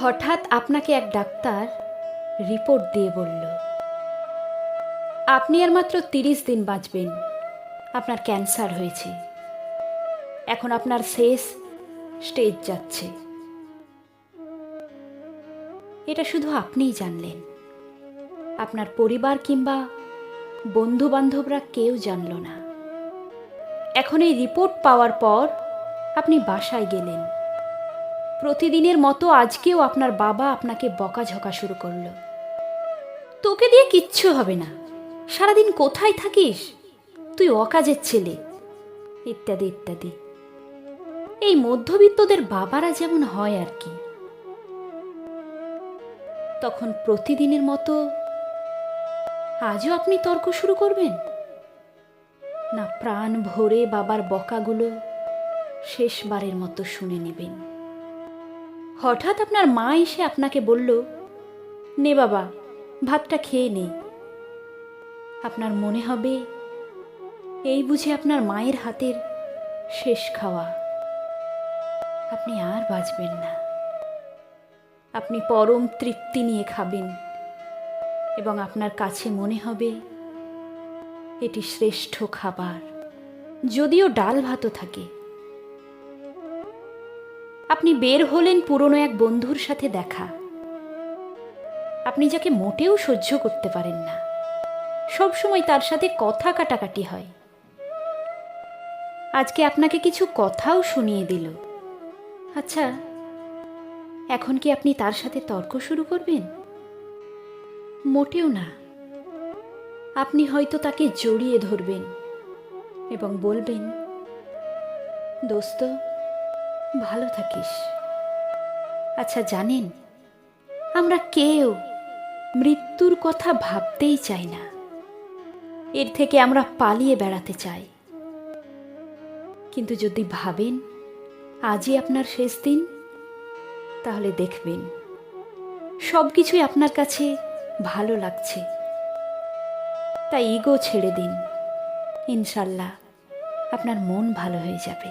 হঠাৎ আপনাকে এক ডাক্তার রিপোর্ট দিয়ে বলল, আপনি আর মাত্র 30 দিন বাঁচবেন। আপনার ক্যান্সার হয়েছে, এখন আপনার শেষ স্টেজ যাচ্ছে। এটা শুধু আপনিই জানলেন, আপনার পরিবার কিংবা বন্ধু বান্ধবরা কেউ জানল না। এখন এই রিপোর্ট পাওয়ার পর আপনি বাসায় গেলেন। প্রতিদিনের মতো আজকেও আপনার বাবা আপনাকে বকাঝকা শুরু করলো, তোকে দিয়ে কিচ্ছু হবে না, সারাদিন কোথায় থাকিস, তুই অকাজের ছেলে, ইত্যাদি ইত্যাদি। এই মধ্যবিত্তদের বাবারা যেমন হয় আর কি। তখন প্রতিদিনের মতো আজও আপনি তর্ক শুরু করবেন না, প্রাণ ভরে বাবার বকাগুলো শেষবারের মতো শুনে নেবেন? হঠাৎ আপনার মা এসে আপনাকে বলল, নে বাবা, ভাতটা খেয়ে নে। আপনার মনে হবে এই বুঝি আপনার মায়ের হাতের শেষ খাওয়া। আপনি আর বাঁচবেন না। আপনি পরম তৃপ্তি নিয়ে খাবেন এবং আপনার কাছে মনে হবে এটি শ্রেষ্ঠ খাবার, যদিও ডাল ভাতও থাকে। আপনি বের হলেন পুরনো এক বন্ধুর সাথে দেখা, আপনি যাকে মোটেও সহ্য করতে পারেন না, সবসময় তার সাথে কথা কাটাকাটি হয়। আজকে আপনাকে কিছু কথাও শুনিয়ে দিল। আচ্ছা, এখন কি আপনি তার সাথে তর্ক শুরু করবেন? মোটেও না। আপনি হয়তো তাকে জড়িয়ে ধরবেন এবং বলবেন, দোস্ত, ভালো থাকিস। আচ্ছা জানেন, আমরা কেউ মৃত্যুর কথা ভাবতেই চাই না, এর থেকে আমরা পালিয়ে বেড়াতে চাই। কিন্তু যদি ভাবেন আজই আপনার শেষ দিন, তাহলে দেখবেন সব কিছুই আপনার কাছে ভালো লাগছে। তাই ইগো ছেড়ে দিন, ইনশাল্লাহ আপনার মন ভালো হয়ে যাবে।